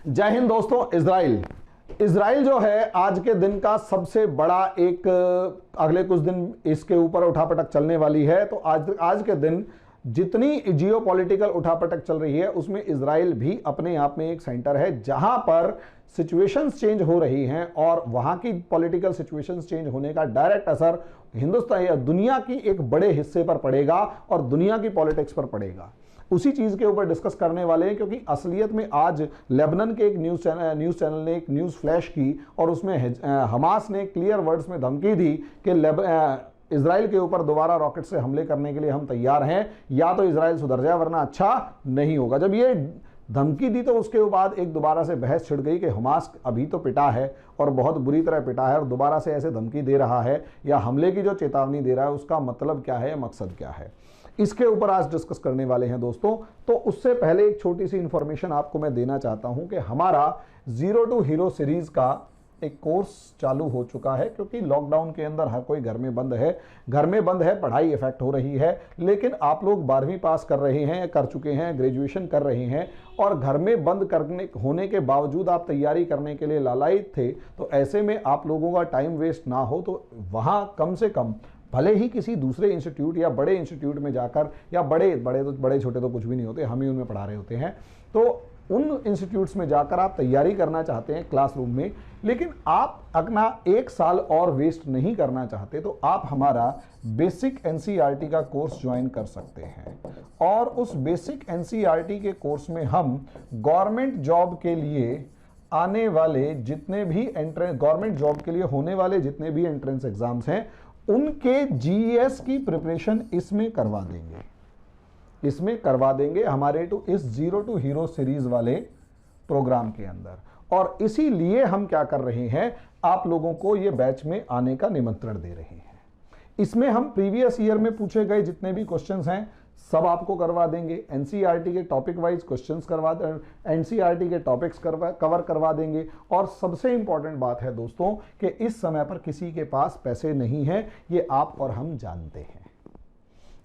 जय हिंद दोस्तों। इजराइल जो है आज के दिन का सबसे बड़ा एक अगले कुछ दिन इसके ऊपर उठापटक चलने वाली है। तो आज के दिन जितनी जियोपॉलिटिकल उठापटक चल रही है उसमें इजराइल भी अपने आप में एक सेंटर है जहां पर सिचुएशंस चेंज हो रही हैं और वहां की पॉलिटिकल सिचुएशंस चेंज होने का डायरेक्ट असर हिंदुस्तान या दुनिया की एक बड़े हिस्से पर पड़ेगा और दुनिया की पॉलिटिक्स पर पड़ेगा। उसी चीज के ऊपर डिस्कस करने वाले हैं क्योंकि असलियत में आज लेबनान के एक न्यूज चैनल ने एक न्यूज फ्लैश की और उसमें हमास ने क्लियर वर्ड्स में धमकी दी कि इजराइल के ऊपर दोबारा रॉकेट से हमले करने के लिए हम तैयार हैं, या तो इजराइल सुधर जाए वरना अच्छा नहीं होगा। जब ये धमकी दी तो उसके बाद एक दोबारा से बहस छिड़ गई कि हमास अभी तो पिटा है और बहुत बुरी तरह पिटा है और दोबारा से ऐसे धमकी दे रहा है या हमले की जो चेतावनी दे रहा है उसका मतलब क्या है, मकसद क्या है, इसके ऊपर आज डिस्कस करने वाले हैं दोस्तों। तो उससे पहले एक छोटी सी इंफॉर्मेशन आपको मैं देना चाहता हूं कि हमारा जीरो टू हीरो सीरीज का एक कोर्स चालू हो चुका है क्योंकि लॉकडाउन के अंदर हर कोई घर में बंद है, पढ़ाई इफेक्ट हो रही है। लेकिन आप लोग 12वीं पास कर रहे हैं, कर चुके हैं, ग्रेजुएशन कर रहे हैं और घर में बंद करने होने के बावजूद आप तैयारी करने के लिए लालायित थे। तो ऐसे में आप लोगों का टाइम वेस्ट ना हो तो वहां कम से कम भले ही किसी दूसरे इंस्टीट्यूट या बड़े इंस्टीट्यूट में जाकर, या बड़े छोटे तो कुछ भी नहीं होते, हम ही उनमें पढ़ा रहे होते हैं, तो उन इंस्टीट्यूट्स में जाकर आप तैयारी करना चाहते हैं क्लासरूम में, लेकिन आप अपना एक साल और वेस्ट नहीं करना चाहते तो आप हमारा बेसिक एनसीईआरटी का कोर्स ज्वाइन कर सकते हैं। और उस बेसिक एनसीईआरटी के कोर्स में हम गवर्नमेंट जॉब के लिए आने वाले जितने भी गवर्नमेंट जॉब के लिए होने वाले जितने भी एंट्रेंस एग्जाम्स हैं उनके जीएस की प्रिपरेशन इसमें करवा देंगे हमारे इस जीरो टू हीरो सीरीज वाले प्रोग्राम के अंदर। और इसीलिए हम क्या कर रहे हैं, आप लोगों को ये बैच में आने का निमंत्रण दे रहे हैं। इसमें हम प्रीवियस ईयर में पूछे गए जितने भी क्वेश्चंस हैं सब आपको करवा देंगे। एनसीईआरटी के टॉपिक वाइज क्वेश्चंस एनसीईआरटी के टॉपिक्स कवर करवा देंगे। और सबसे इंपॉर्टेंट बात है दोस्तों कि इस समय पर किसी के पास पैसे नहीं है, ये आप और हम जानते हैं।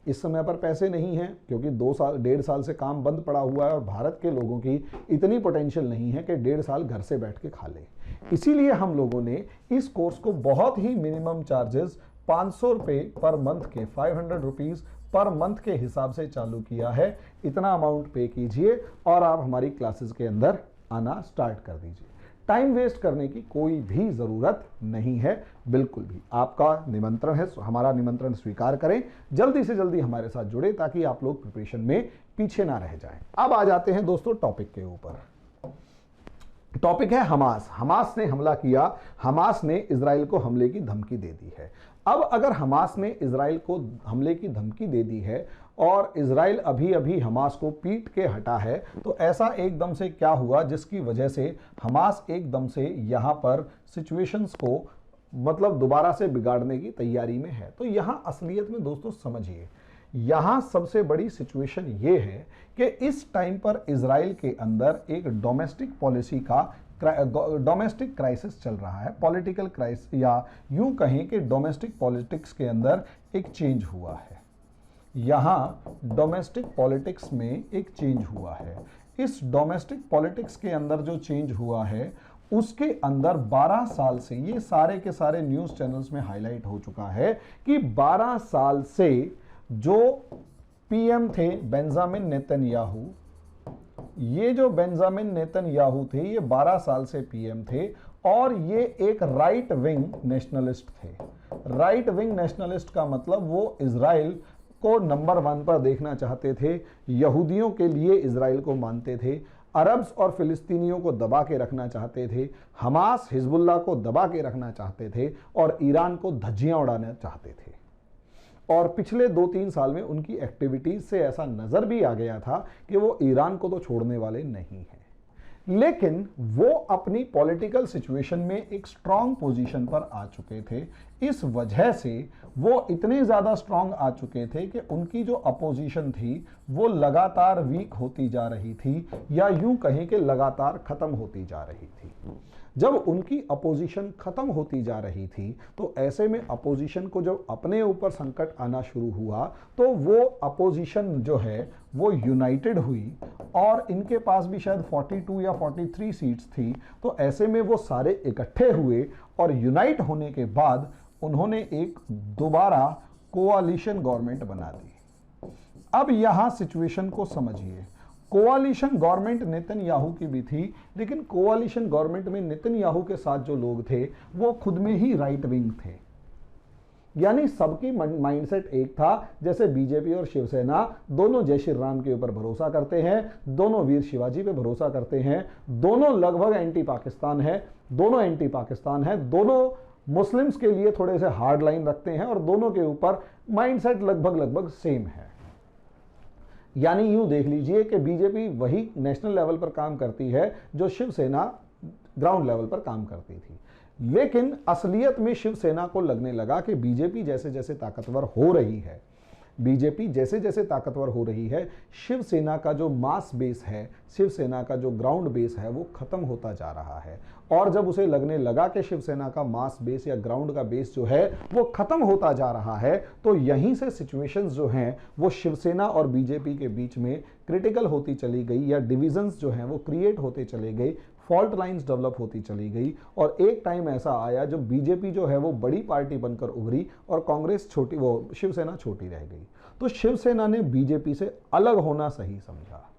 इस समय पर पैसे नहीं हैं क्योंकि 1.5 साल से काम बंद पड़ा हुआ है और भारत के लोगों की इतनी पोटेंशियल नहीं है कि 1.5 साल घर से बैठ के खा ले। इसीलिए हम लोगों ने इस कोर्स को बहुत ही मिनिमम चार्जेस 500 रुपये पर मंथ के 500 रुपीज पर मंथ के हिसाब से चालू किया है। इतना अमाउंट पे कीजिए और आप हमारी क्लासेस के अंदर आना स्टार्ट कर दीजिए। टाइम वेस्ट करने की कोई भी जरूरत नहीं है, बिल्कुल भी। आपका निमंत्रण है, हमारा निमंत्रण स्वीकार करें, जल्दी से जल्दी हमारे साथ जुड़े ताकि आप लोग प्रिपरेशन में पीछे ना रह जाएं। अब आ जाते हैं दोस्तों टॉपिक के ऊपर। टॉपिक है हमास ने हमला किया, हमास ने इजराइल को हमले की धमकी दे दी है। अब अगर हमास ने इजराइल को हमले की धमकी दे दी है और इजराइल अभी हमास को पीट के हटा है, तो ऐसा एकदम से क्या हुआ जिसकी वजह से हमास एकदम से यहां पर सिचुएशंस को मतलब दोबारा से बिगाड़ने की तैयारी में है। तो यहां असलियत में दोस्तों समझिए, यहां सबसे बड़ी सिचुएशन ये है कि इस टाइम पर इजराइल के अंदर एक डोमेस्टिक क्राइसिस चल रहा है, पॉलिटिकल क्राइसिस, या यूं कहें कि डोमेस्टिक पॉलिटिक्स के अंदर एक चेंज हुआ है। यहां डोमेस्टिक पॉलिटिक्स में एक चेंज हुआ है। इस डोमेस्टिक पॉलिटिक्स के अंदर जो चेंज हुआ है उसके अंदर 12 साल से, ये सारे के सारे न्यूज चैनल्स में हाईलाइट हो चुका है कि 12 साल से जो पीएम थे बेंजामिन नेतन्याहू, ये जो बेंजामिन नेतन्याहू थे ये 12 साल से पीएम थे और ये एक राइट विंग नेशनलिस्ट थे। राइट विंग नेशनलिस्ट का मतलब वो इजराइल को नंबर 1 पर देखना चाहते थे, यहूदियों के लिए इजराइल को मानते थे, अरब्स और फिलिस्तीनियों को दबा के रखना चाहते थे, हमास हिजबुल्लाह को दबा के रखना चाहते थे और ईरान को धज्जियां उड़ाना चाहते थे। और पिछले 2-3 साल में उनकी एक्टिविटीज से ऐसा नजर भी आ गया था कि वो ईरान को तो छोड़ने वाले नहीं हैं। लेकिन वो अपनी पॉलिटिकल सिचुएशन में एक स्ट्रांग पोजीशन पर आ चुके थे। इस वजह से वो इतने ज़्यादा स्ट्रांग आ चुके थे कि उनकी जो अपोजिशन थी वो लगातार वीक होती जा रही थी, या यूं कहें कि लगातार खत्म होती जा रही थी। जब उनकी अपोजिशन खत्म होती जा रही थी तो ऐसे में अपोजिशन को जब अपने ऊपर संकट आना शुरू हुआ तो वो अपोजिशन जो है वो यूनाइटेड हुई, और इनके पास भी शायद 42 या 43 सीट्स थी। तो ऐसे में वो सारे इकट्ठे हुए और यूनाइट होने के बाद उन्होंने एक दोबारा कोआलिशन गवर्नमेंट बना दी। अब यहां सिचुएशन को समझिए। कोआलिशन गवर्नमेंट नेतन्याहू की भी थी, लेकिन कोआलिशन गवर्नमेंट में नेतन्याहू के साथ जो लोग थे वो खुद में ही राइट विंग थे, यानी सबकी माइंडसेट एक था। जैसे बीजेपी और शिवसेना दोनों जय श्री राम के ऊपर भरोसा करते हैं, दोनों वीर शिवाजी पे भरोसा करते हैं, दोनों लगभग एंटी पाकिस्तान है, दोनों मुस्लिम्स के लिए थोड़े से हार्ड लाइन रखते हैं, और दोनों के ऊपर माइंडसेट लगभग सेम है। यानी यूं देख लीजिए कि बीजेपी वही नेशनल लेवल पर काम करती है जो शिवसेना ग्राउंड लेवल पर काम करती थी। लेकिन असलियत में शिवसेना को लगने लगा कि बीजेपी जैसे जैसे ताकतवर हो रही है, शिवसेना का जो मास बेस है, शिवसेना का जो ग्राउंड बेस है वो खत्म होता जा रहा है। और जब उसे लगने लगा कि शिवसेना का मास बेस या ग्राउंड का बेस जो है वो खत्म होता जा रहा है, तो यहीं से सिचुएशंस जो हैं वो शिवसेना और बीजेपी के बीच में क्रिटिकल होती चली गई, या डिविजन्स जो हैं वो क्रिएट होते चले गए, फॉल्ट लाइंस डेवलप होती चली गई। और एक टाइम ऐसा आया जब बीजेपी जो है वो बड़ी पार्टी बनकर उभरी और कांग्रेस छोटी, वो शिवसेना छोटी रह गई। तो शिवसेना ने बीजेपी से अलग होना सही समझा।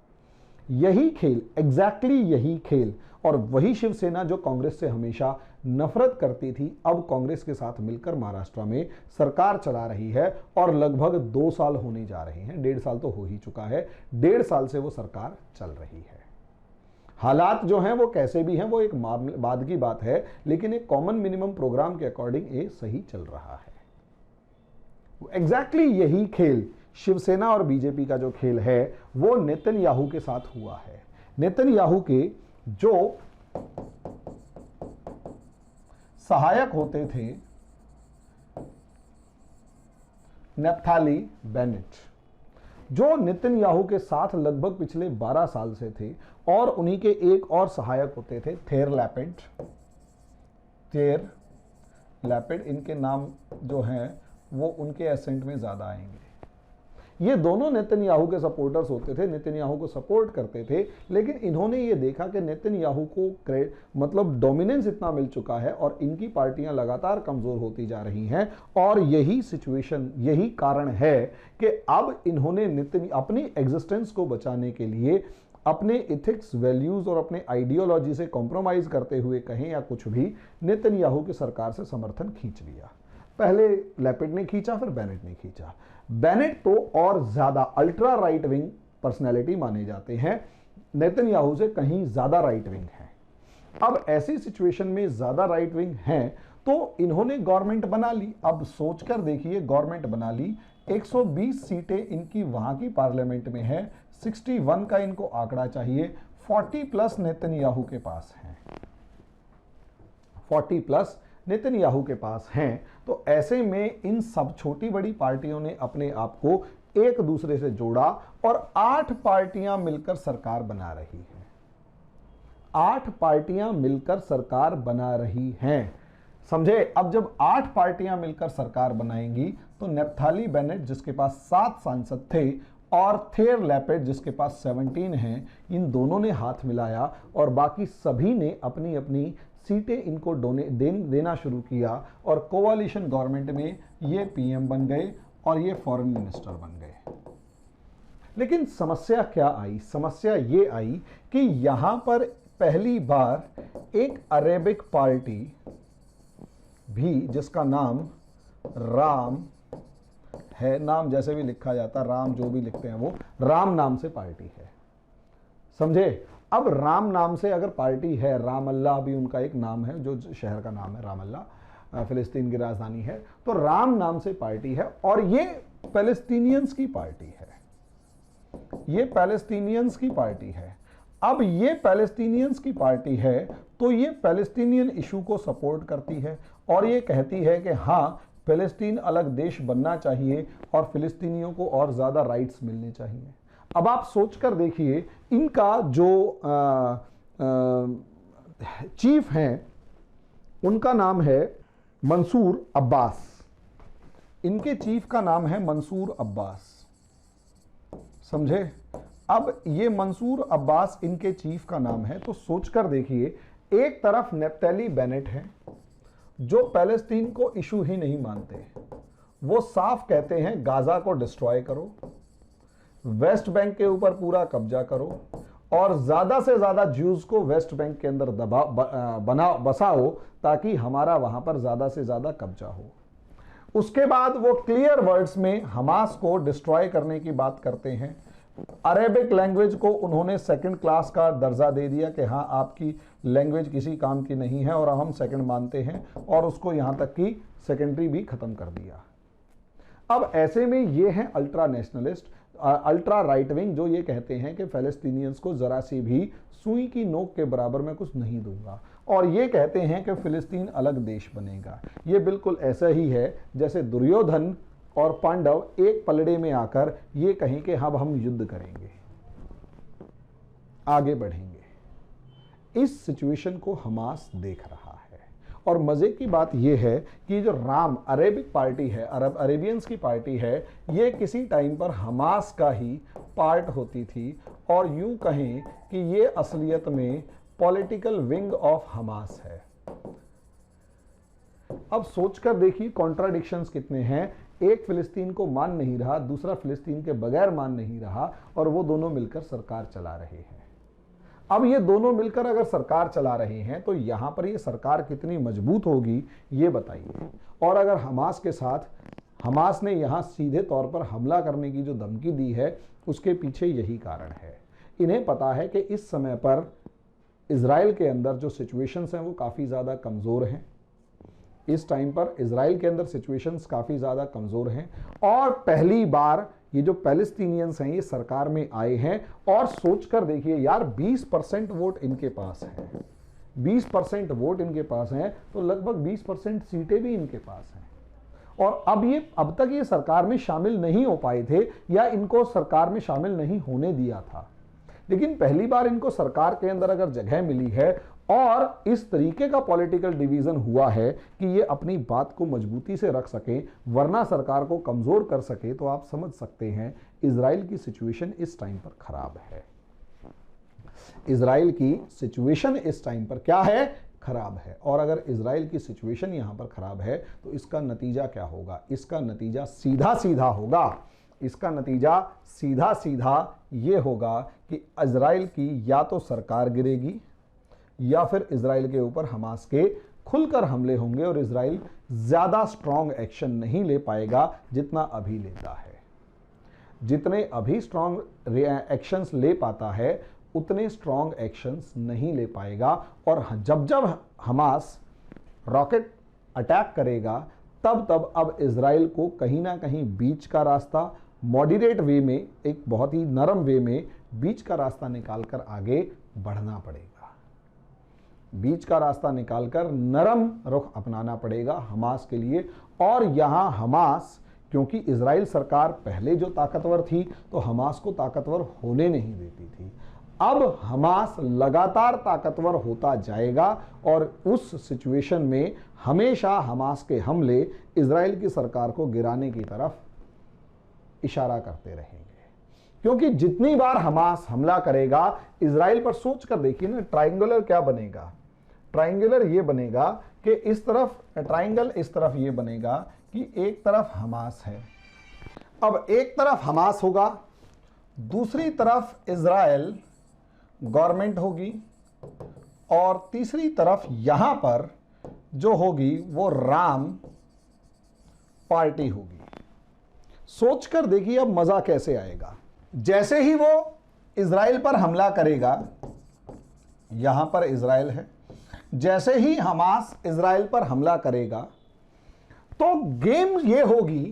यही खेल, एग्जैक्टली यही खेल, और वही शिवसेना जो कांग्रेस से हमेशा नफरत करती थी, अब कांग्रेस के साथ मिलकर महाराष्ट्र में सरकार चला रही है, और लगभग 2 साल होने जा रहे हैं, 1.5 साल तो हो ही चुका है, 1.5 साल से वो सरकार चल रही है। हालात जो हैं वो कैसे भी हैं वो एक बाद की बात है, लेकिन एक कॉमन मिनिमम प्रोग्राम के अकॉर्डिंग ये सही चल रहा है। एग्जैक्टली यही खेल शिवसेना और बीजेपी का जो खेल है वो नेतन्याहू के साथ हुआ है। नेतन्याहू के जो सहायक होते थे नफ्ताली बेनेट, जो नेतन्याहू के साथ लगभग पिछले 12 साल से थे, और उन्हीं के एक और सहायक होते थे थेर लैपिड, इनके नाम जो हैं वो उनके एसेंट में ज़्यादा आएंगे। ये दोनों नेतन्याहू के सपोर्टर्स होते थे, नेतन्याहू को सपोर्ट करते थे, लेकिन इन्होंने ये देखा कि नेतन्याहू को मतलब डोमिनेंस इतना मिल चुका है और इनकी पार्टियां लगातार कमज़ोर होती जा रही हैं, और यही सिचुएशन, यही कारण है कि अब इन्होंने अपनी एग्जिस्टेंस को बचाने के लिए अपने इथिक्स, वैल्यूज़ और अपने आइडियोलॉजी से कॉम्प्रोमाइज़ करते हुए कहें या कुछ भी, नेतन्याहू की सरकार से समर्थन खींच लिया। पहले लैपिड ने खींचा, फिर बेनेट ने खींचा। बेनेट तो और ज़्यादा अल्ट्रा राइट विंग पर्सनैलिटी माने जाते हैं, नेतन्याहू से कहीं ज़्यादा राइट विंग है। अब ऐसी सिचुएशन में ज़्यादा राइट विंग हैं तो इन्होंने गवर्नमेंट बना ली। अब सोचकर देखिए, गवर्नमेंट बना ली, 120 सीटें इनकी वहाँ की पार्लियामेंट में है, 61 का इनको आंकड़ा चाहिए, 40 प्लस नेतन्याहू के पास हैं, 40 प्लस नेतन्याहू के पास हैं। तो ऐसे में इन सब छोटी बड़ी पार्टियों ने अपने आप को एक दूसरे से जोड़ा और 8 पार्टियां मिलकर सरकार बना रही हैं। 8 पार्टियां मिलकर सरकार बना रही हैं, समझे। अब जब 8 पार्टियां मिलकर सरकार बनाएंगी तो नफ्ताली बेनेट जिसके पास 7 सांसद थे और थेर लैपिड जिसके पास 17 हैं, इन दोनों ने हाथ मिलाया और बाकी सभी ने अपनी अपनी सीटें इनको देना शुरू किया, और कोवालिशन गवर्नमेंट में ये पीएम बन गए और ये फॉरेन मिनिस्टर बन गए। लेकिन समस्या क्या आई? समस्या ये आई कि यहां पर पहली बार एक अरेबिक पार्टी भी, जिसका नाम राम है, नाम जैसे भी लिखा जाता, राम जो भी लिखते हैं वो राम नाम से पार्टी है, समझे। अब राम नाम से अगर पार्टी है, राम अल्लाह भी उनका एक नाम है, जो शहर का नाम है राम अल्लाह, फिलिस्तीन की राजधानी है, तो राम नाम से पार्टी है और ये पैलेस्टीनियंस की पार्टी है, ये पैलेस्टीनियंस की पार्टी है। अब ये पैलेस्टीनियंस की पार्टी है, तो ये पैलेस्टीनियन इशू को सपोर्ट करती है और ये कहती है कि हाँ, फिलिस्तीन अलग देश बनना चाहिए और फिलिस्तीनियों को और ज़्यादा राइट्स मिलने चाहिए। अब आप सोच कर देखिए, इनका जो चीफ हैं उनका नाम है मंसूर अब्बास। इनके चीफ का नाम है मंसूर अब्बास, समझे। अब ये मंसूर अब्बास इनके चीफ का नाम है, तो सोचकर देखिए, एक तरफ नेफ्तली बेनेट है जो पैलेस्तीन को इशू ही नहीं मानते, वो साफ कहते हैं गाजा को डिस्ट्रॉय करो, वेस्ट बैंक के ऊपर पूरा कब्जा करो और ज्यादा से ज्यादा ज्यूज को वेस्ट बैंक के अंदर बसाओ ताकि हमारा वहां पर ज्यादा से ज्यादा कब्जा हो। उसके बाद वो क्लियर वर्ड्स में हमास को डिस्ट्रॉय करने की बात करते हैं। अरेबिक लैंग्वेज को उन्होंने सेकंड क्लास का दर्जा दे दिया कि हाँ, आपकी लैंग्वेज किसी काम की नहीं है और हम सेकंड मानते हैं, और उसको यहां तक कि सेकेंडरी भी खत्म कर दिया। अब ऐसे में ये हैं ultra nationalist, ultra right wing, जो ये कहते हैं कि फ़लस्तीनियंस को ज़रा सी भी सुई की नोक के बराबर मैं कुछ नहीं दूंगा, और ये कहते हैं कि फ़िलिस्तीन अलग देश बनेगा। ये बिल्कुल ऐसा ही है जैसे दुर्योधन और पांडव एक पलड़े में आकर ये कहें कि अब हम युद्ध करेंगे, आगे बढ़ेंगे। इस सिचुएशन को हमास देख रहा है। और मजे की बात यह है कि जो राम अरेबिक पार्टी है, अरेबियंस की पार्टी है, ये किसी टाइम पर हमास का ही पार्ट होती थी, और यूं कहें कि ये असलियत में पॉलिटिकल विंग ऑफ हमास है। अब सोचकर देखिए कॉन्ट्राडिक्शंस कितने हैं। एक फिलिस्तीन को मान नहीं रहा, दूसरा फिलिस्तीन के बगैर मान नहीं रहा, और वो दोनों मिलकर सरकार चला रहे हैं। अब ये दोनों मिलकर अगर सरकार चला रहे हैं तो यहां पर ये सरकार कितनी मजबूत होगी ये बताइए। और अगर हमास के साथ, हमास ने यहां सीधे तौर पर हमला करने की जो धमकी दी है, उसके पीछे यही कारण है। इन्हें पता है कि इस समय पर इजराइल के अंदर जो सिचुएशंस हैं वो काफ़ी ज़्यादा कमज़ोर हैं। इस टाइम पर इजराइल के अंदर सिचुएशंस काफ़ी ज़्यादा कमज़ोर हैं, और पहली बार ये जो पैलेस्टीनियंस हैं ये सरकार में आए हैं। और सोचकर देखिए यार, 20% वोट इनके पास है, 20% वोट इनके पास हैं, तो लगभग 20% सीटें भी इनके पास हैं। और अब तक ये सरकार में शामिल नहीं हो पाए थे, या इनको सरकार में शामिल नहीं होने दिया था, लेकिन पहली बार इनको सरकार के अंदर अगर जगह मिली है और इस तरीके का पॉलिटिकल डिवीजन हुआ है कि ये अपनी बात को मजबूती से रख सकें, वरना सरकार को कमजोर कर सके, तो आप समझ सकते हैं इजराइल की सिचुएशन इस टाइम पर खराब है। इजराइल की सिचुएशन इस टाइम पर क्या है? खराब है। और अगर इजराइल की सिचुएशन यहां पर खराब है तो इसका नतीजा क्या होगा? इसका नतीजा सीधा सीधा होगा, इसका नतीजा सीधा सीधा ये होगा कि इजराइल की या तो सरकार गिरेगी, या फिर इजराइल के ऊपर हमास के खुलकर हमले होंगे, और इजराइल ज्यादा स्ट्रॉन्ग एक्शन नहीं ले पाएगा जितना अभी लेता है। जितने अभी स्ट्रॉन्ग एक्शंस ले पाता है उतने स्ट्रॉन्ग एक्शंस नहीं ले पाएगा। और जब जब हमास रॉकेट अटैक करेगा तब तब अब इजराइल को कहीं ना कहीं बीच का रास्ता, मॉडरेट वे में, एक बहुत ही नरम वे में बीच का रास्ता निकालकर आगे बढ़ना पड़ेगा। बीच का रास्ता निकालकर नरम रुख अपनाना पड़ेगा हमास के लिए। और यहां हमास, क्योंकि इजराइल सरकार पहले जो ताकतवर थी तो हमास को ताकतवर होने नहीं देती थी, अब हमास लगातार ताकतवर होता जाएगा, और उस सिचुएशन में हमेशा हमास के हमले इजराइल की सरकार को गिराने की तरफ इशारा करते रहेंगे। क्योंकि जितनी बार हमास हमला करेगा इजराइल पर, सोच कर देखिए ना, ट्रायंगुलर क्या बनेगा? ट्रायंगुलर ये बनेगा कि इस तरफ ट्रायंगल, इस तरफ ये बनेगा कि एक तरफ हमास है। अब एक तरफ हमास होगा, दूसरी तरफ इजराइल गवर्नमेंट होगी, और तीसरी तरफ यहां पर जो होगी वो राम पार्टी होगी। सोचकर देखिए अब मजा कैसे आएगा। जैसे ही वो इजराइल पर हमला करेगा, यहां पर इजराइल है, जैसे ही हमास इजराइल पर हमला करेगा तो गेम ये होगी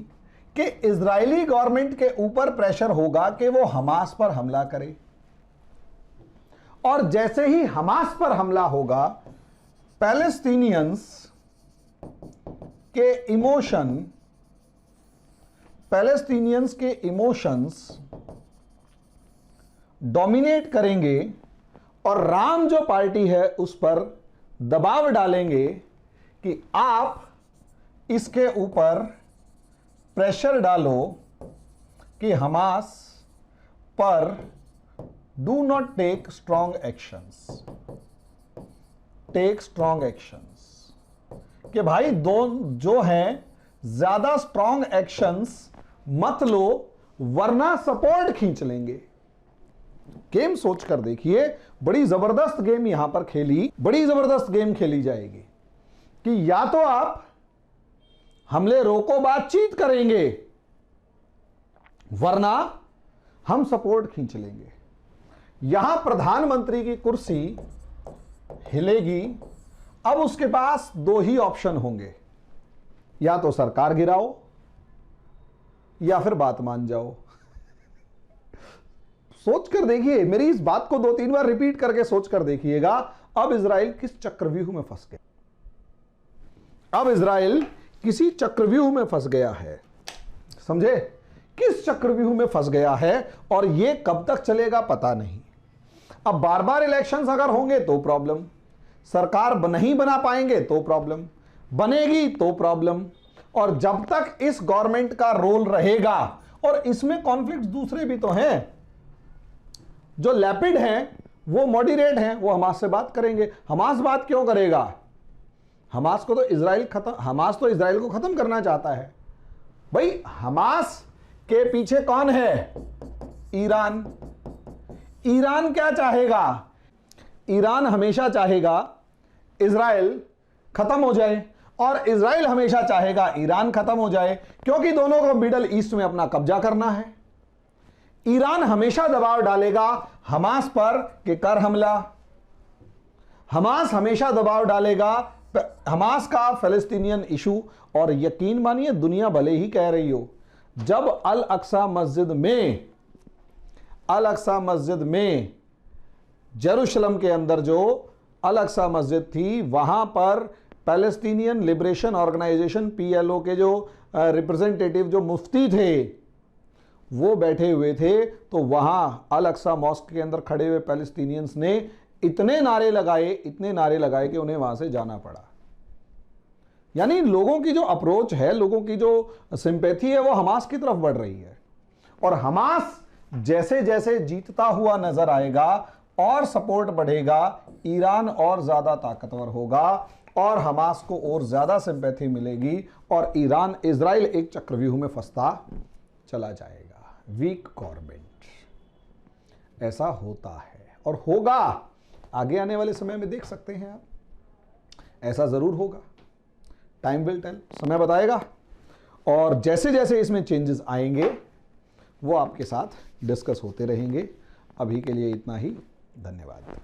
कि इजरायली गवर्नमेंट के ऊपर प्रेशर होगा कि वो हमास पर हमला करे, और जैसे ही हमास पर हमला होगा, पैलेस्टीनियंस के इमोशंस डोमिनेट करेंगे और राम जो पार्टी है उस पर दबाव डालेंगे कि आप इसके ऊपर प्रेशर डालो कि हमास पर do not take strong actions, कि भाई जो हैं ज्यादा स्ट्रॉन्ग एक्शंस मत लो वरना सपोर्ट खींच लेंगे। गेम सोच कर देखिए, बड़ी जबरदस्त गेम यहां पर बड़ी जबरदस्त गेम खेली जाएगी कि या तो आप हमले रोको बातचीत करेंगे वरना हम सपोर्ट खींच लेंगे। यहां प्रधानमंत्री की कुर्सी हिलेगी। अब उसके पास दो ही ऑप्शन होंगे, या तो सरकार गिराओ या फिर बात मान जाओ। सोच कर देखिए, मेरी इस बात को 2-3 बार रिपीट करके सोच कर देखिएगा। अब इजराइल किस चक्रव्यूह में फंस गया, अब इजराइल किसी चक्रव्यूह में फंस गया है। समझे, किस चक्रव्यूह में फंस गया है और यह कब तक चलेगा पता नहीं। अब बार बार इलेक्शंस अगर होंगे तो प्रॉब्लम, सरकार नहीं बना पाएंगे तो प्रॉब्लम, बनेगी तो प्रॉब्लम। और जब तक इस गवर्नमेंट का रोल रहेगा, और इसमें कॉन्फ्लिक्ट दूसरे भी तो हैं, जो लैपिड हैं वो मॉडरेट हैं, वो हमास से बात करेंगे। हमास बात क्यों करेगा? हमास तो इजराइल को खत्म करना चाहता है। भाई हमास के पीछे कौन है? ईरान। ईरान क्या चाहेगा? ईरान हमेशा चाहेगा इजराइल खत्म हो जाए, और इजराइल हमेशा चाहेगा ईरान खत्म हो जाए, क्योंकि दोनों को मिडल ईस्ट में अपना कब्जा करना है। ईरान हमेशा दबाव डालेगा हमास पर कि कर हमला। हमास हमेशा दबाव डालेगा, हमास का फलस्तीनियन इशू। और यकीन मानिए, दुनिया भले ही कह रही हो, जब अल अक्सा मस्जिद में जेरूशलम के अंदर जो अल अक्सा मस्जिद थी, वहां पर पैलेस्टीनियन लिबरेशन ऑर्गेनाइजेशन PLO के जो रिप्रेजेंटेटिव, जो मुफ्ती थे, वो बैठे हुए थे, तो वहां अल अक्सा मॉस्क के अंदर खड़े हुए पैलेस्टीनियंस ने इतने नारे लगाए कि उन्हें वहां से जाना पड़ा। यानी लोगों की जो अप्रोच है, लोगों की जो सिंपैथी है, वो हमास की तरफ बढ़ रही है। और हमास जैसे जैसे जीतता हुआ नजर आएगा और सपोर्ट बढ़ेगा, ईरान और ज्यादा ताकतवर होगा और हमास को और ज्यादा सिंपैथी मिलेगी, और इजराइल एक चक्रव्यूह में फंसता चला जाएगा। वीक गवर्नमेंट, ऐसा होता है और होगा। आगे आने वाले समय में देख सकते हैं आप, ऐसा जरूर होगा। टाइम विल टेल, समय बताएगा। और जैसे जैसे इसमें चेंजेस आएंगे वो आपके साथ डिस्कस होते रहेंगे। अभी के लिए इतना ही, धन्यवाद।